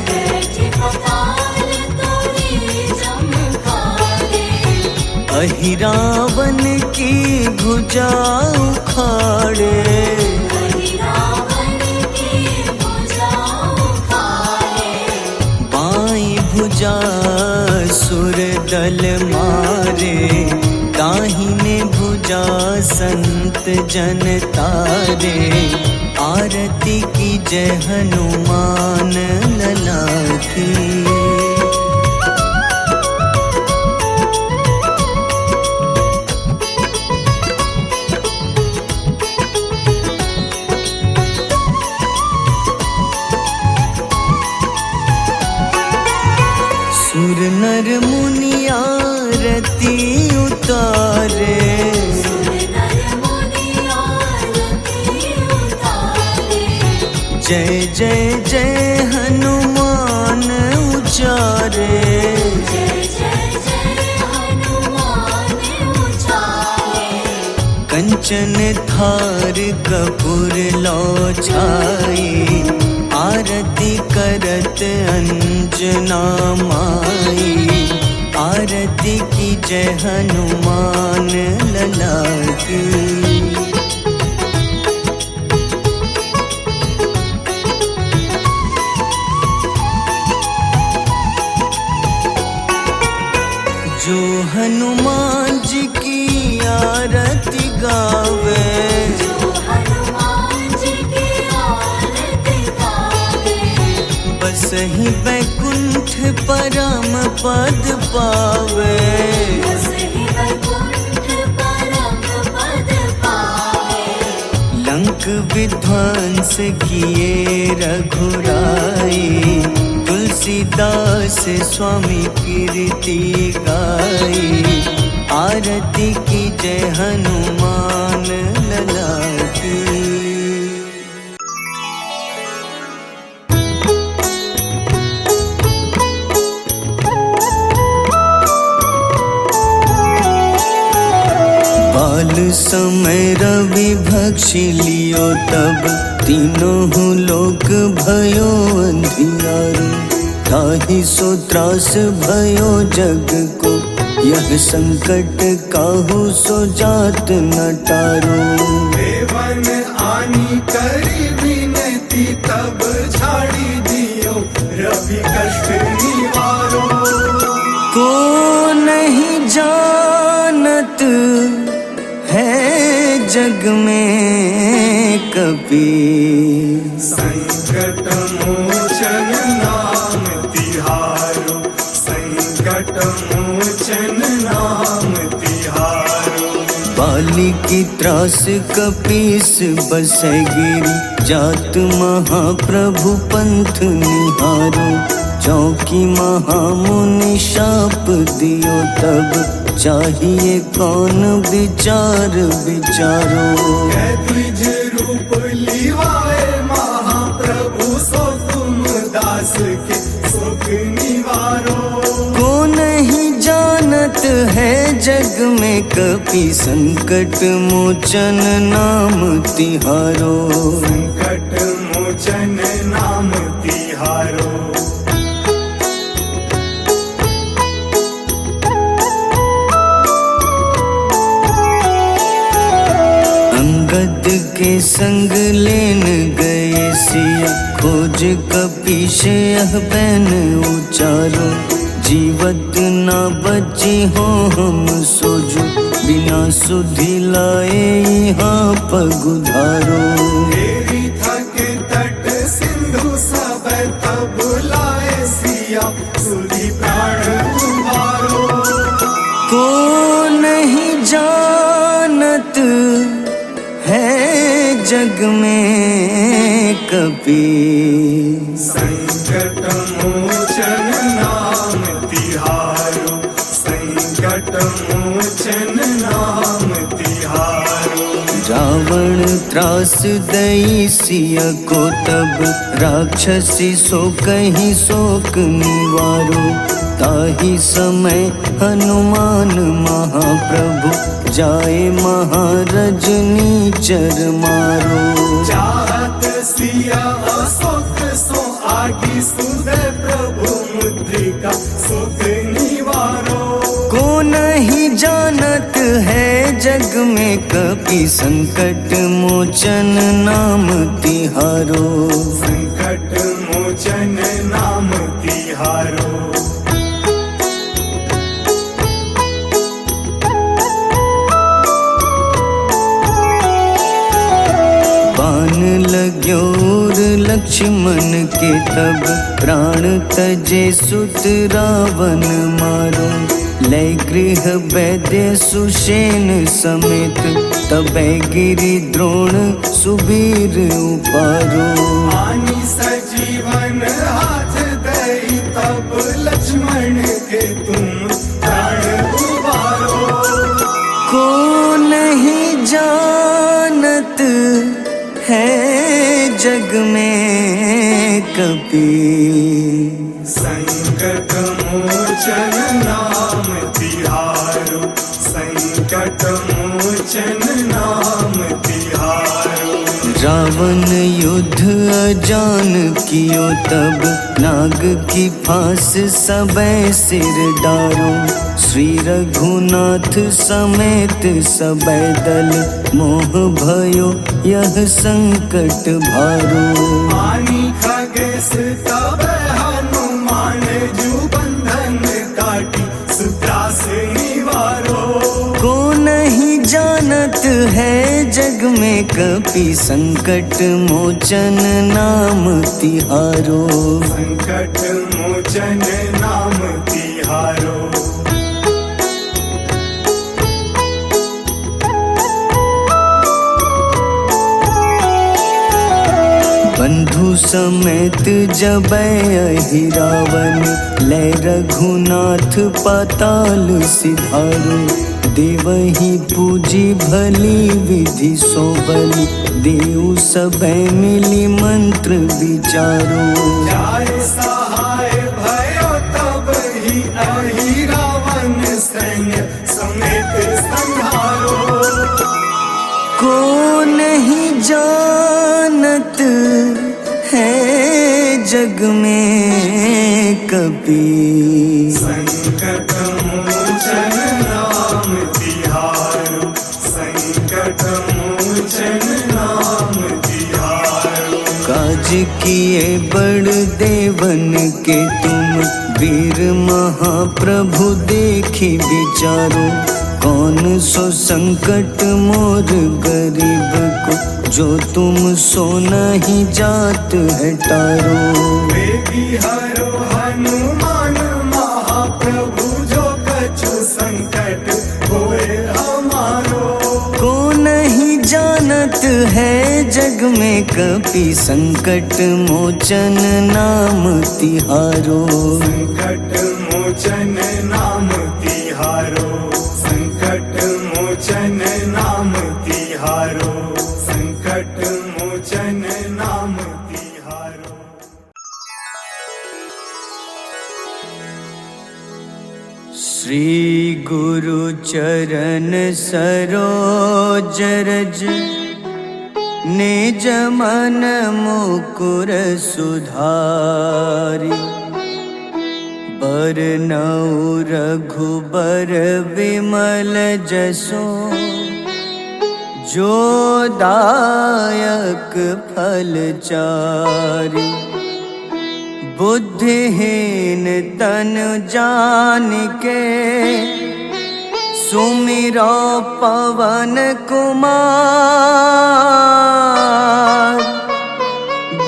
बैठी पताल तोरी जमकारे। अहिरावन की भुजा उखाड़े। रावण की भुजा उखाड़े। बाईं भुजा सुर दल मारे, दाहिने भुजा संत जन तारे। आरती की जय हनुमान लला की। सुर नर मुनि आरती उतारे, सुर नर मुनि आरती उतारे। जय जय जय हनुमान उचारे। जय जय जय हनुमान उचारे। कंचन थार कपूर लो छाई, आरती करत अंजना माई। आरती की जय हनुमान लला की। जो हनुमान जी की आरती गावे, जो हनुमान जी की आरती गावे। बस ही बैकुंठ परम पद पावे। बसहि वैकुंठ परम पद पावे। लंक विध्वंस किए रघुराई, तुलसीदास स्वामी कीर्ति गाई। आरती की जय हनुमान लला की। बाल समय रवि भक्षी लियो तब, तीनों लोक भयो अंधियारो। ताहि सो त्रास भयो जग को, यह संकट काहू सो जात न टारो। देवन आनी करी विनती, तब छाड़ी दियो रवि कष्ट निवारो। को नहीं जानत है जग में कपि, संकट मोचन नाम तिहारो। संकट मोचन नाम तिहारो। बाली की त्रास कपीस बसै गिरी, जात महाप्रभु पंथ निहारो। चौकी महामुनि शाप दियो तब, चाहिए कौन विचार विचारो। द्विज रूप लिवाए महाप्रभु, सो तुम दास के सुख निवारो। को नहीं जानत है जग में कपि, संकट मोचन नाम तिहारो। संकट मोचन नाम तिहारो। अंगद के संग लेन गए सिया, खोज कपीश यह बैन उचारो। जीवत ना बची हो हम सोजो, बिना सुधि लाए यहाँ पगुधारो। तेरी थके तट सिंधु सब, तब लाए सिया सुधि प्राण उबारो। को नहीं जानत है जग में कपि, संकट मोचन नाम तिहारो। संकट मोचन नाम तिहारो। रावण त्रास दई सिया को तब, राक्षसी सो कहीं शोक निवारो। ताहि समय हनुमान महाप्रभु, जाए महारजनी चर मारो। चाहत सिया अशोक सो आगी, सुदय प्रभु मुद्रिका सुख निवारो। को नहीं जानत है जग में कपि, संकट मोचन नाम तिहारो। संकट मोचन नाम तिहारो। बाण लग्योर लक्ष्मण के तब, प्राण तजे सुत रावण मारो। लय गृह वैद्य सुषेण समेत, तबै गिरि द्रोण सुबीर उपारो। आनी सजीवन हाथ दई, तब लक्ष्मण के तुम प्राण उबारो। को नहीं जानत है जग में कपि, संकट मोचन नाम तिहारो। संकट मोचन नाम तिहारो। रावण युद्ध अजान कियो तब, नाग की फांस सबै सिर डारो। श्री रघुनाथ समेत सबै दल, मोह भयो यह संकट भारो। आनी खगेश तब हनुमान, जू बंधन काटी सुत्रास निवारो। को नहीं जानत है जग में कपि संकट मोचन नाम तिहारो। संकट मोचन नाम तिहारो। बंधु समेत जबै अहि रावण, लै रघुनाथ पाताल सिधारो। देवहि पूजी भली विधि सो बलि, देव सबै मिली मंत्र विचारो। जाय सहाय भयो तब ही अहि रावण, सैन्य समेत संहारो। को नहीं जानत है जग में कपि, संकट मोचन नाम तिहारो। संकट मोचन नाम तिहारो। काज किए बड़ देवन के तुम, वीर महाप्रभु देखी विचारो। कौन सो संकट मोर गरीब को, जो तुम सो नहीं जात है टारो। बेगी हरो हनुमान महाप्रभु, जो कछु संकट होए हमारो। को नहीं जानत है जग में कपि, संकट मोचन नाम तिहारो। संकट मोचन नाम तिहारो। संकट मोचन नाम तिहारो। संकट मोचन नाम तिहारो। श्री गुरु चरण सरोज रज, निज मन मुकुर सुधारि। बरनउँ रघुबर विमल जसो, जो दायक फल चारि। बुद्धिहीन तन जानिके, सुमिरो पवन कुमार।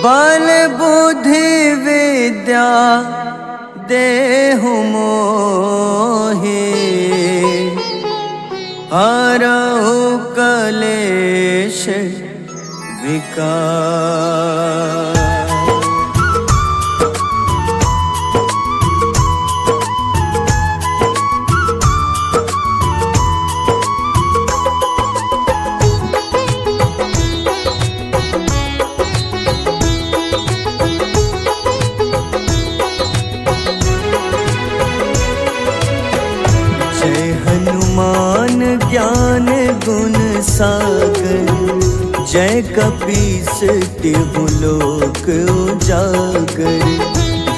बल बुद्धि विद्या देहु मोहि, हरहु कलेश विकार। ज्ञान गुण सागर, जय कपीस तिहु लोक उजागर।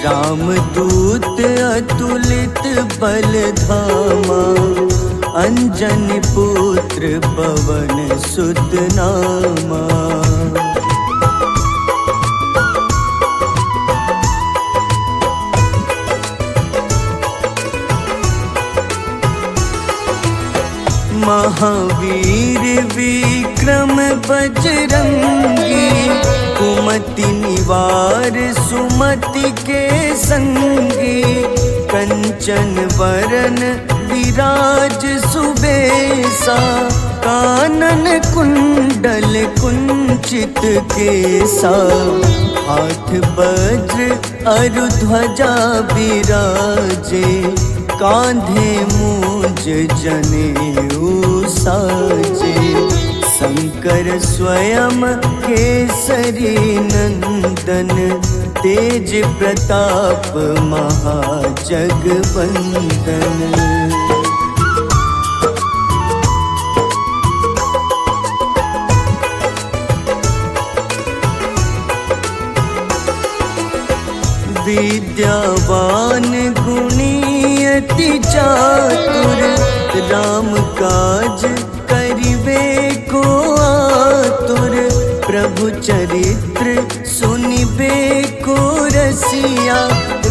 रामदूत अतुलित बल धामा, अंजनी पुत्र पवन सुत नामा। महावीर विक्रम बजरंगी, कुमति निवार सुमति के संगी। कंचन वरन विराज सुबेसा, कानन कुंडल कुंचित केसा। हाथ वज्र अरु ध्वजा विराजे, कांधे मूंज जनेऊ साजे। शंकर स्वयं केसरी नंदन, तेज प्रताप महाजगवंदन। विद्यावान गुणी अति चातुर, राम काज करिबे को आतुर। प्रभु चरित्र सुनिबे को रसिया,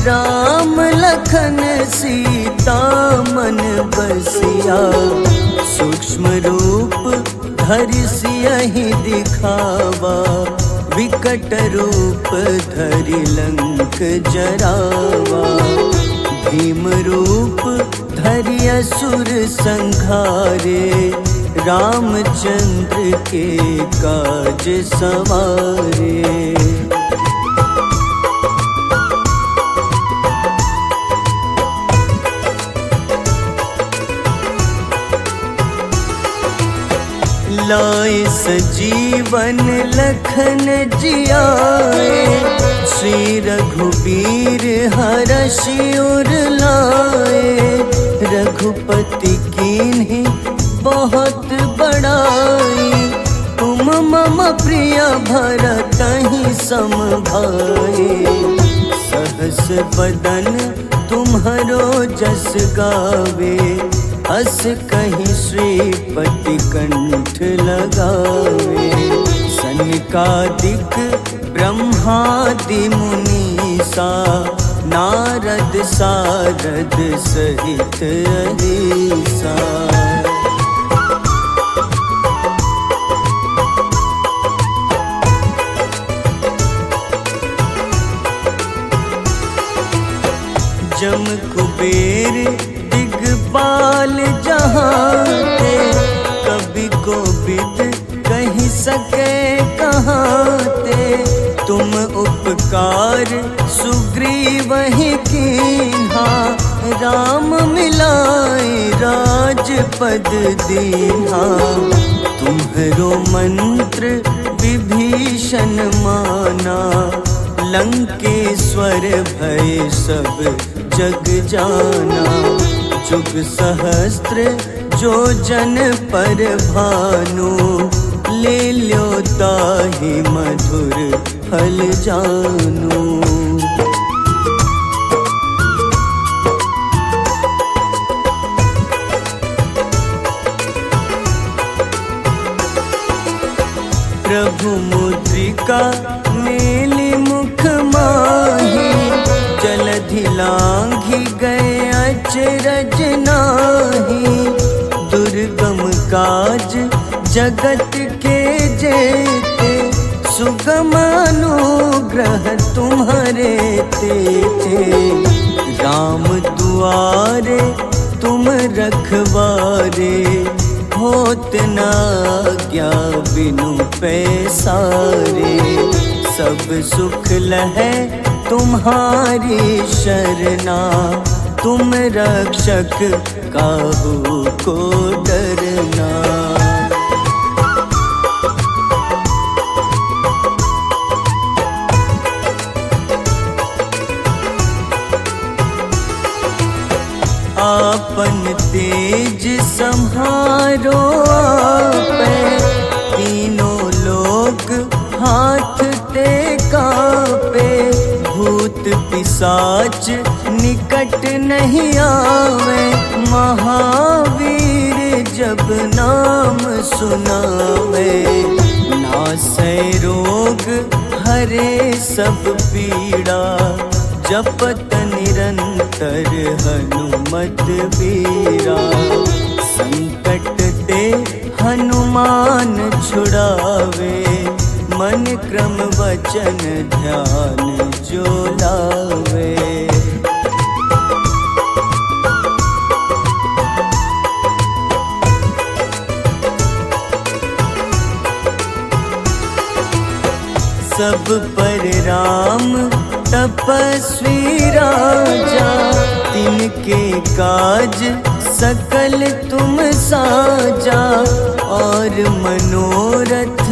राम लखन सीता मन बसिया, सूक्ष्म रूप धरि सियहि दिखावा, विकट रूप धरि लंक जरावा। भीम रूप धरि असुर संघारे, रामचंद्र के काज सवारे। लाए सजीवन लखन जियाए, श्री रघुबीर हरषि उर लाए। रघुपति कीन्ही बहुत बड़ाई, तुम मम प्रिय भरतहि सम भाई। सहस बदन तुम्हरो जस गावे, अस कहीं श्रीपति कंठ लगावे। सनकादिक ब्रह्मादि मुनीसा, नारद सारद सहित अहिसा। जम कुबेर दिगपाल जहाते, कभी कोविद कहीं सके कहाते। तुम उपकार सुग्रीवहि कीन्हा, राम मिलाए राजपद दीन्हा। तुम्हरो मंत्र विभीषण माना, लंकेश्वर भय सब जग जाना। जुग सहस्त्र जो जन पर भानु, ले ल्यो ताहि मधुर फल जानू। प्रभु मुद्रिका मेली मुख माही, जलधि लांघि गए अचरज नाही। दुर्गम काज जगत के जेते, सुगम अनुग्रह तुम्हारे तेते। राम दुआरे तुम रखवारे, होत न आज्ञा बिनु पैसारे। सब सुख लहै तुम्हारी शरणा, तुम रक्षक काहू को डरना। आपन तेज सम्हारो आपै, तीनों लोक हाथ ते कांपे। भूत पिशाच निकट नहीं आवे, महावीर जब नाम सुनावे। नासै रोग हरे सब पीड़ा, जपत निरंतर हनुमत बीरा। संकट ते हनुमान छुड़ावे, मन क्रम वचन ध्यान जो लावे। सब पर राम तपस्वी राजा, तिनके काज सकल तुम साजा। और मनोरथ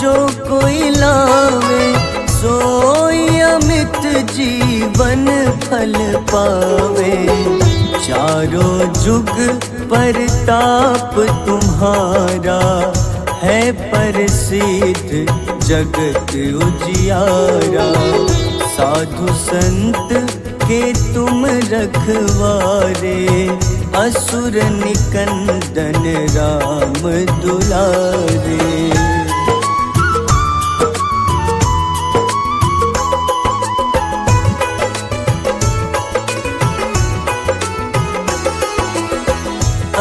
जो कोई लावे, सोई अमित जीवन फल पावे। चारों जुग परताप तुम्हारा, है प्रसिद्ध जगत उजियारा। साधु संत के तुम रखवारे, असुर निकंदन राम दुलारे।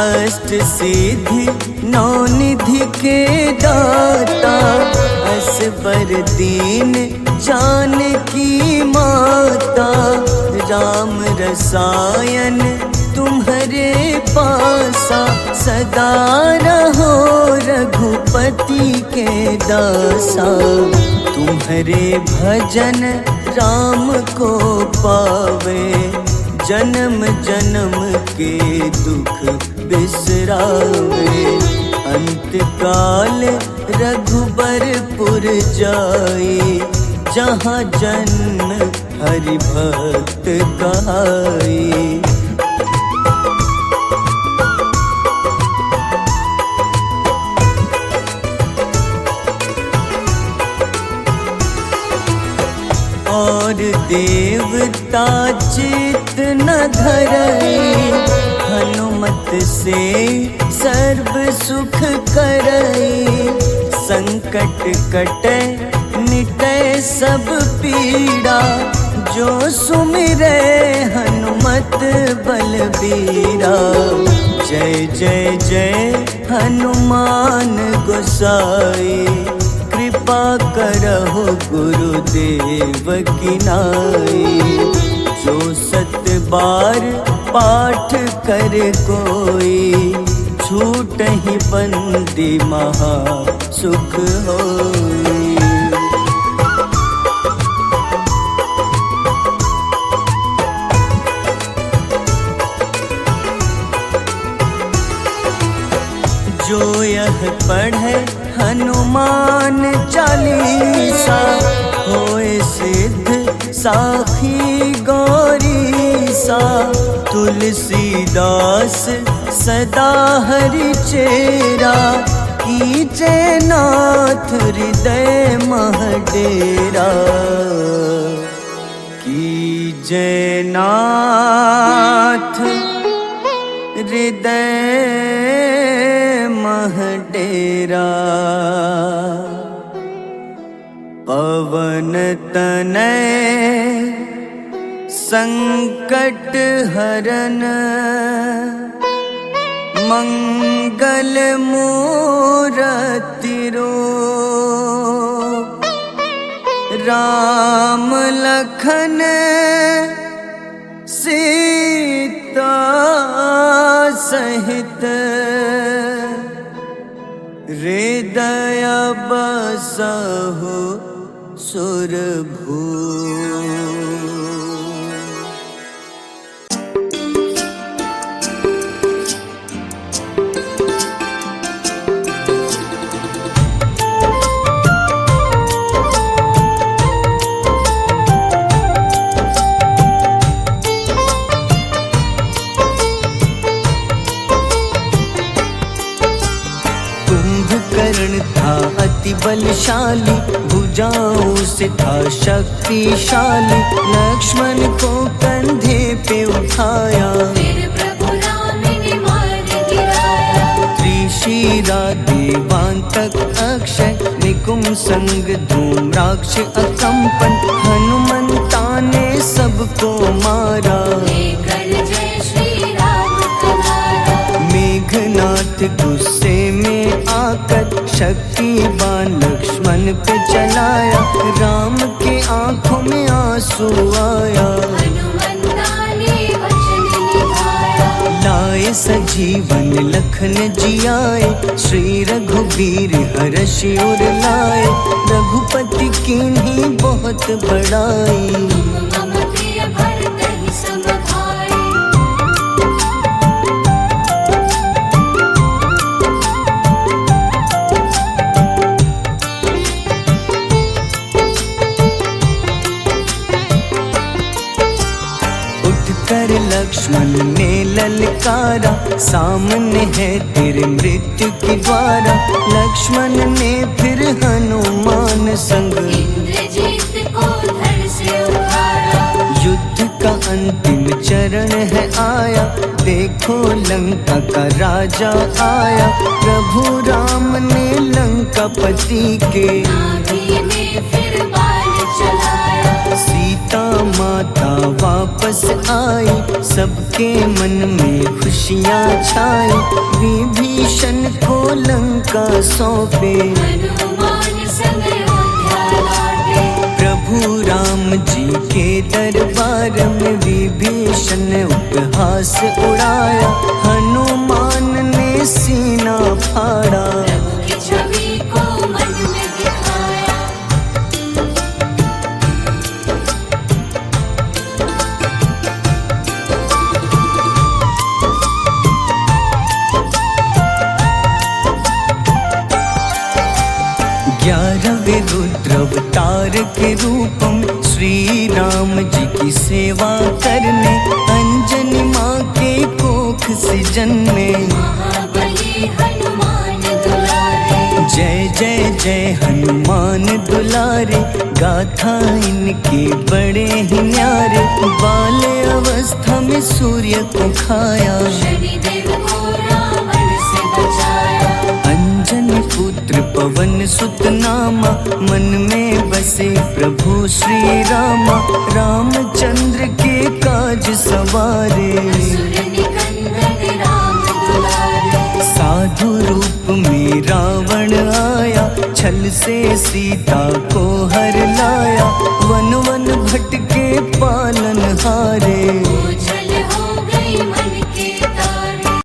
अष्ट सिद्धि नौ निधि के दाता, असबर दीन जानकी माता, राम रसायन तुम्हारे पासा, सदा रहो रघुपति के दासा। तुम्हारे भजन राम को पावे, जन्म जन्म के दुख बिसरावे। अंत काल रघुबरपुर जाई, जहाँ जन्म हरि भक्त कहाई। और देवता चित न धरई, हनुमत से सर्व सुख करई। संकट कटे मिटे सब पीड़ा, जो सुमिरे हनुमत बलबीरा। जय जय जय हनुमान गोसाई, कृपा करहु गुरुदेव की नाई। जो 7 बार पाठ कर कोई, छूटहि बंदी महा सुख होई। जो यह पढ़े हनुमान चालीसा, होए सिद्ध साखी गौरीसा। तुलसीदास सदा हरि चेरा, कीजे नाथ हृदय मह डेरा। कीजे नाथ हृदय मह डेरा। पवन तनय संकट हरन, मंगल मूरति रूप। राम लखन सीता सहित, हृदय बसहु सुरभूप। कुंभकर्ण था अति बलशाली, भुजाओं से था शक्तिशाली। लक्ष्मण को कंधे पे उठाया, फिर प्रभु राम ने मार गिराया। त्रिशिरा देवांतक अक्षय, निकुम संग धूम्राक्ष अकंपन। हनुमंता ने सबको मारा, लेकर जय श्री राम कनारा। मेघनाथ गुस्से में आकर, शक्तिवान लक्ष्मण पे चलाया। राम के आंखों में आंसू आया, हनुमंता ने वचन निभाया। लाए सजीवन लखन जियाए, श्री रघुबीर हर्षि उर लाए। रघुपति कीन्ही बहुत बड़ाई, मम प्रिय भरत ही सम भाई। कर लक्ष्मण ने ललकारा, सामने है तेरे मृत्यु की द्वारा। लक्ष्मण ने फिर हनुमान संग, इंद्रजीत को धड़ से उतारा। युद्ध का अंतिम चरण है आया, देखो लंका का राजा आया। प्रभु राम ने लंकापति के, नाभि में फिर बाण चलाया। सीता माँ माता वापस आई, सबके मन में खुशियाँ छाई। विभीषण को लंका सौंपे, हनुमान संग अयोध्या लौटे। प्रभु राम जी के दरबार में विभीषण उपहास उड़ाया। हनुमान ने सीना फाड़ा, प्रभु की छवि को मन में दिखाया। ग्यारहवें रुद्र अवतार के रूपम श्री राम जी की सेवा करने, अंजनी माँ के कोख से जन्मे। महाबली हनुमान दुलारे, जय जय जय हनुमान दुलारे, गाथा इनके बड़े ही न्यारे। बाल्य अवस्था में सूर्य को खाया, शनिदेव को रावण से बचाया। अंजनी पुत्र पवन सुत नामा, मन में बसे प्रभु श्री रामा। रामचंद्र के काज सवारे, असुर निकंदन राम दुलारे। साधु रूप में रावण आया, छल से सीता